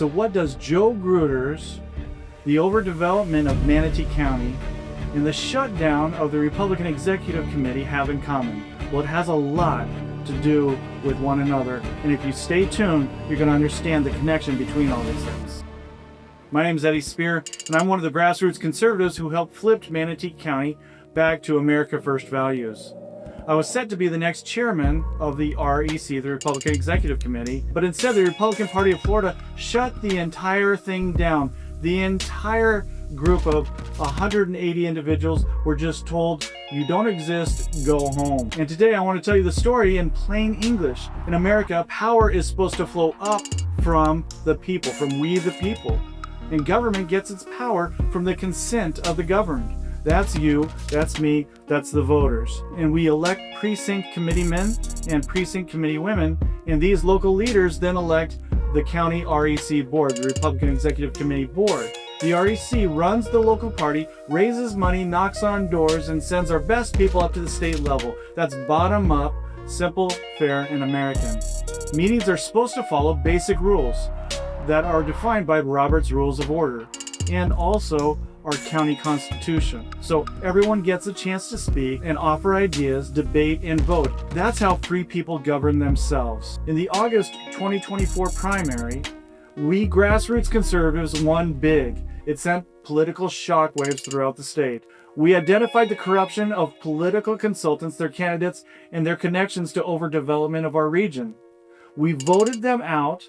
So what does Joe Gruters, the overdevelopment of Manatee County, and the shutdown of the Republican Executive Committee have in common? Well, it has a lot to do with one another, and if you stay tuned, you're going to understand the connection between all these things. My name is Eddie Spear, and I'm one of the grassroots conservatives who helped flip Manatee County back to America First values. I was set to be the next chairman of the REC, the Republican Executive Committee, but instead the Republican Party of Florida shut the entire thing down. The entire group of 180 individuals were just told, you don't exist, go home. And today I want to tell you the story in plain English. In America, power is supposed to flow up from the people, from we the people. And government gets its power from the consent of the governed. That's you, that's me, that's the voters. And we elect precinct committee men and precinct committee women, and these local leaders then elect the county REC board, the Republican Executive Committee board. The REC runs the local party, raises money, knocks on doors, and sends our best people up to the state level. That's bottom up, simple, fair, and American. Meetings are supposed to follow basic rules that are defined by Robert's Rules of Order and also our county constitution. So everyone gets a chance to speak and offer ideas, debate, and vote. That's how free people govern themselves. In the August 2024 primary, we grassroots conservatives won big. It sent political shockwaves throughout the state. We identified the corruption of political consultants, their candidates, and their connections to overdevelopment of our region. We voted them out,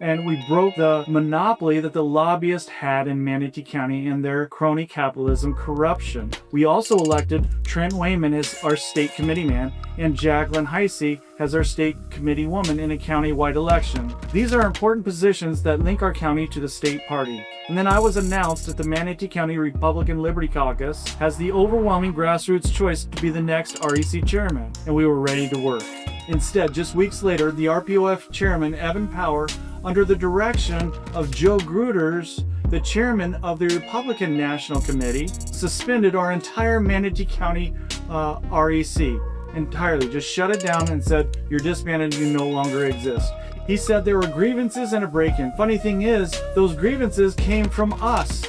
and we broke the monopoly that the lobbyists had in Manatee County and their crony capitalism corruption. We also elected Trent Wayman as our state committee man and Jacqueline Heisey as our state committee woman in a county-wide election. These are important positions that link our county to the state party. And then I was announced at the Manatee County Republican Liberty Caucus as the overwhelming grassroots choice to be the next REC chairman, and we were ready to work. Instead, just weeks later, the RPOF chairman, Evan Power, under the direction of Joe Gruters, the chairman of the Republican National Committee, suspended our entire Manatee County REC entirely, just shut it down and said, you're disbanded, you no longer exist. He said there were grievances and a break-in. Funny thing is, those grievances came from us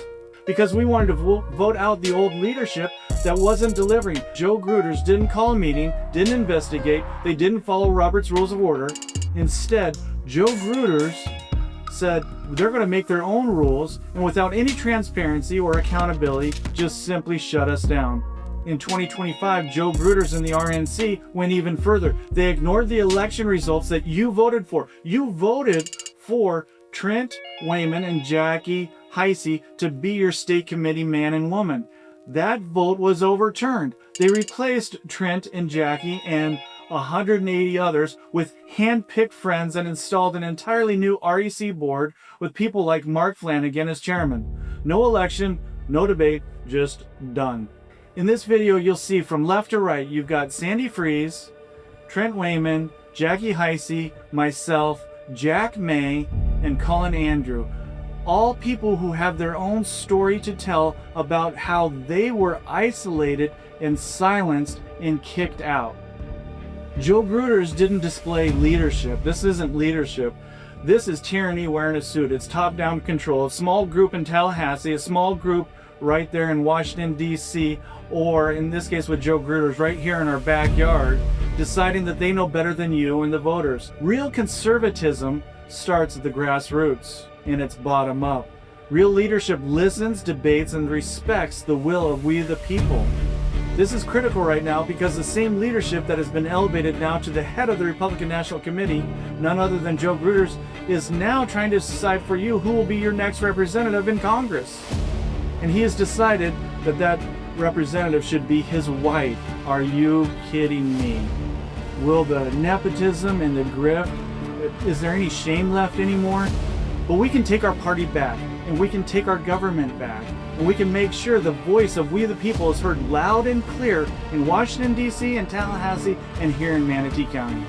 because we wanted to vote out the old leadership that wasn't delivering. Joe Gruters didn't call a meeting, didn't investigate, they didn't follow Robert's Rules of Order. Instead, Joe Gruters said they're going to make their own rules and without any transparency or accountability, just simply shut us down. In 2025, Joe Gruters and the RNC went even further. They ignored the election results that you voted for. You voted for Trent Wayman and Jackie Heisey to be your state committee man and woman. That vote was overturned. They replaced Trent and Jackie and 180 others with hand-picked friends and installed an entirely new REC board with people like Mark Flanagan as chairman. No election, no debate, just done. In this video, you'll see from left to right, you've got Sandy Freeze, Trent Wayman, Jackie Heisey, myself, Jack May, and Colin Andrew. All people who have their own story to tell about how they were isolated and silenced and kicked out. Joe Gruters didn't display leadership. This isn't leadership. This is tyranny wearing a suit. It's top-down control. A small group in Tallahassee, a small group right there in Washington, D.C., or in this case with Joe Gruters right here in our backyard, deciding that they know better than you and the voters. Real conservatism starts at the grassroots, and it's bottom up. Real leadership listens, debates, and respects the will of we the people. This is critical right now because the same leadership that has been elevated now to the head of the Republican National Committee, none other than Joe Gruters, is now trying to decide for you who will be your next representative in Congress. And he has decided that that representative should be his wife. Are you kidding me? Will the nepotism and the grift, is there any shame left anymore? But we can take our party back, and we can take our government back. And we can make sure the voice of we the people is heard loud and clear in Washington, D.C., and Tallahassee, and here in Manatee County.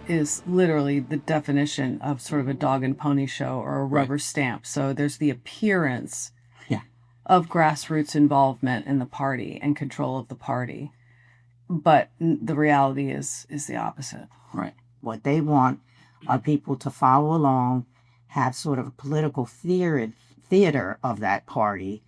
Is literally the definition of sort of a dog and pony show or a rubber stamp. So there's the appearance of grassroots involvement in the party and control of the party. But the reality is the opposite. Right. What they want are people to follow along have sort of a political theater of that party,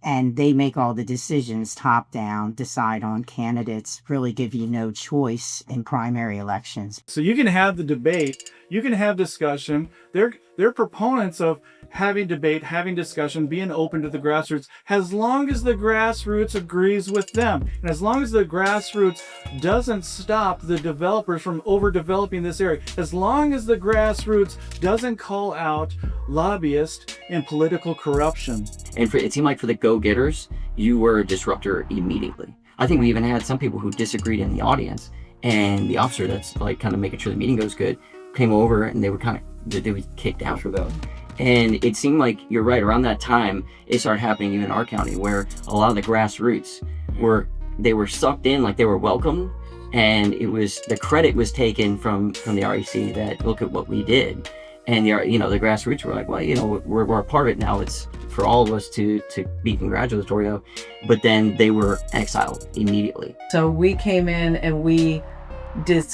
and they make all the decisions top down, decide on candidates, really give you no choice in primary elections. So you can have the debate, you can have discussion. They're proponents of having debate, having discussion, being open to the grassroots, as long as the grassroots agrees with them. And as long as the grassroots doesn't stop the developers from overdeveloping this area, as long as the grassroots doesn't call out lobbyists and political corruption. And it seemed like for the go-getters, you were a disruptor immediately. I think we even had some people who disagreed in the audience, and the officer that's like kind of making sure the meeting goes good came over, and they were kicked out for that. And it seemed like, you're right, around that time, it started happening even in our county, where a lot of the grassroots were sucked in, like they were welcomed, and the credit was taken from the REC that, look at what we did. And the grassroots were like, well, we're a part of it now. It's for all of us to be congratulatory of. But then they were exiled immediately. So we came in and we did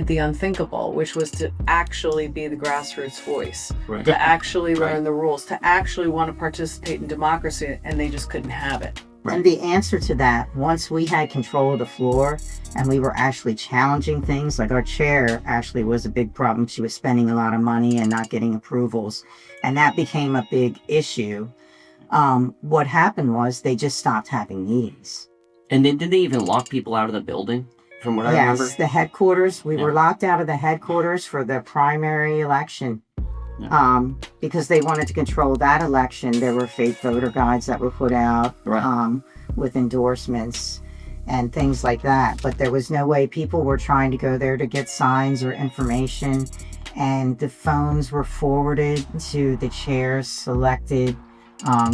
the unthinkable, which was to actually be the grassroots voice, Right. to actually Right. learn the rules, to actually want to participate in democracy, and they just couldn't have it. Right. And the answer to that, once we had control of the floor and we were actually challenging things, like our chair actually was a big problem. She was spending a lot of money and not getting approvals. And that became a big issue. What happened was they just stopped having meetings. And then did they even lock people out of the building, from what I remember? Yes, the headquarters. We Yeah. were locked out of the headquarters for the primary election. Because they wanted to control that election. There were fake voter guides that were put out Right. with endorsements and things like that. But there was no way. People were trying to go there to get signs or information, and the phones were forwarded to the chair's selected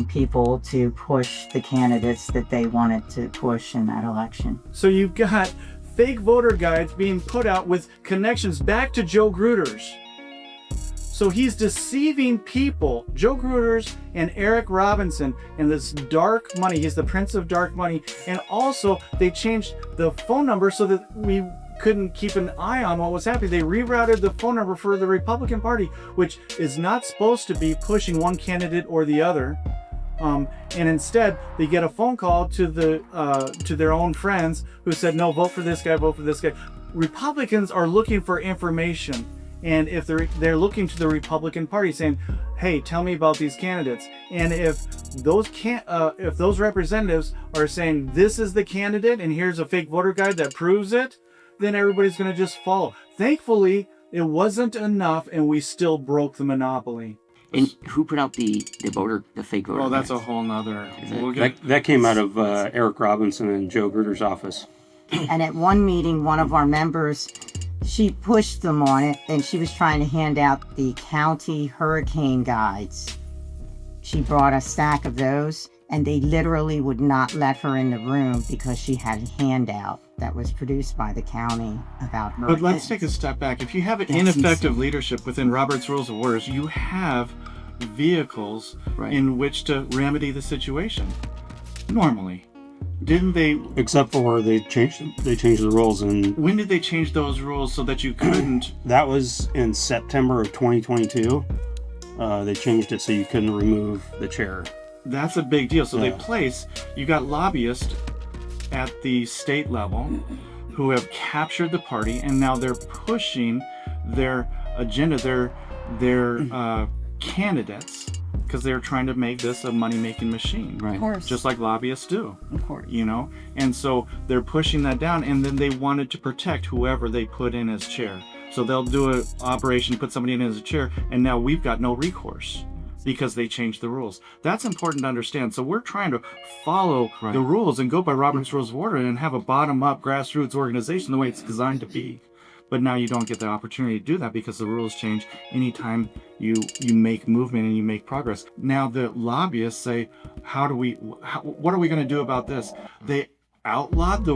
people to push the candidates that they wanted to push in that election. So you've got fake voter guides being put out with connections back to Joe Gruters. So he's deceiving people, Joe Gruters and Eric Robinson, in this dark money. He's the prince of dark money. And also they changed the phone number so that we couldn't keep an eye on what was happening. They rerouted the phone number for the Republican Party, which is not supposed to be pushing one candidate or the other. And instead, they get a phone call to their own friends who said, no, vote for this guy, vote for this guy. Republicans are looking for information. And if they're looking to the Republican Party saying, hey, tell me about these candidates. And if those representatives are saying, this is the candidate and here's a fake voter guide that proves it, then everybody's going to just follow. Thankfully, it wasn't enough, and we still broke the monopoly. And who put out the fake voter? Well, that's a guides? whole nother. That came out of Eric Robinson and Joe Gruters' office. And at one meeting, one of our members, she pushed them on it, and she was trying to hand out the county hurricane guides. She brought a stack of those, and they literally would not let her in the room because she had a handout that was produced by the county about her. But let's take a step back. If you have That's ineffective insane. leadership within Robert's Rules of Orders, you have vehicles Right. in which to remedy the situation. Normally. Didn't they? Except for they changed the rules, and When did they change those rules so that you couldn't? that was in September of 2022. They changed it so you couldn't remove the chair. That's a big deal. So Yeah. you got lobbyists at the state level who have captured the party, and now they're pushing their agenda, their candidates, because they're trying to make this a money-making machine. Right. Of course. Just like lobbyists do. Of course. And so they're pushing that down, and then they wanted to protect whoever they put in as chair. So they'll do an operation, put somebody in as a chair, and now we've got no recourse because they changed the rules. That's important to understand. So we're trying to follow Right. the rules and go by Robert's Rules of Order and have a bottom-up grassroots organization the way it's designed to be. But now you don't get the opportunity to do that because the rules change anytime you make movement and you make progress. Now the lobbyists say, what are we going to do about this? They outlawed the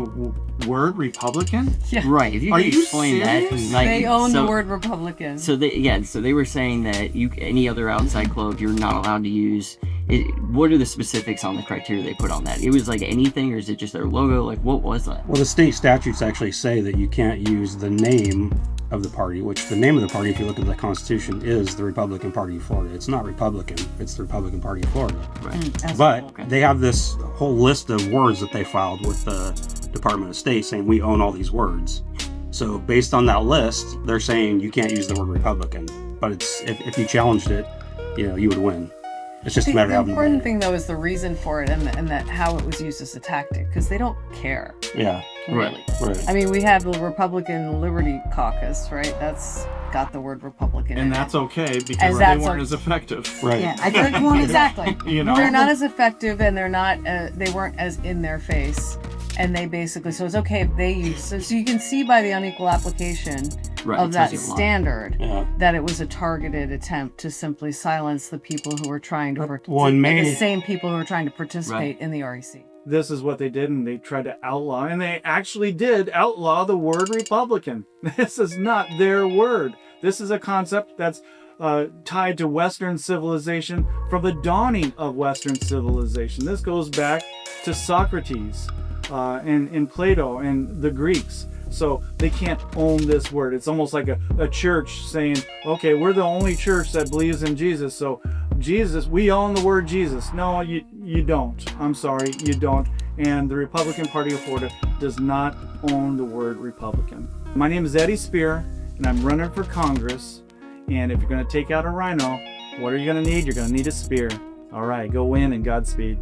word Republican? Yeah. Right. If you Are could you explain that, serious? They own so, the word Republican. So they were saying that any other outside club you're not allowed to use. What are the specifics on the criteria they put on that? It was like anything, or is it just their logo? Like, what was that? Well, the state statutes actually say that you can't use the name of the party, which the name of the party, if you look at the Constitution, is the Republican Party of Florida. It's not Republican, it's the Republican Party of Florida. Right. But they have this whole list of words that they filed with the Department of State saying we own all these words. So based on that list, they're saying you can't use the word Republican. But it's if you challenged it, you would win. It's just a matter The of having important thing, though, is the reason for it and that how it was used as a tactic, because they don't care. Yeah. Really. Right. I mean, we have the Republican Liberty Caucus, right? That's got the word Republican in And it. that's okay because And they that's weren't o- as effective. Right. Yeah, I just wanted Exactly. know? They're not as effective, and they're not. They weren't as in their face, and they basically. So it's okay if they use. So you can see by the unequal application Right, of it that tells you a lot. standard Yeah. that it was a targeted attempt to simply silence the people who were trying to well, in May- the same people who were trying to participate in the REC. This is what they did, and they tried to outlaw, and they actually did outlaw the word Republican. This is not their word. This is a concept that's tied to Western civilization from the dawning of Western civilization. This goes back to Socrates and Plato and the Greeks. So they can't own this word. It's almost like a church saying, okay, we're the only church that believes in Jesus. So Jesus, we own the word Jesus. No, you don't. I'm sorry, you don't. And the Republican Party of Florida does not own the word Republican. My name is Eddie Spear, and I'm running for Congress. And if you're going to take out a rhino, what are you going to need? You're going to need a spear. All right, go win and Godspeed.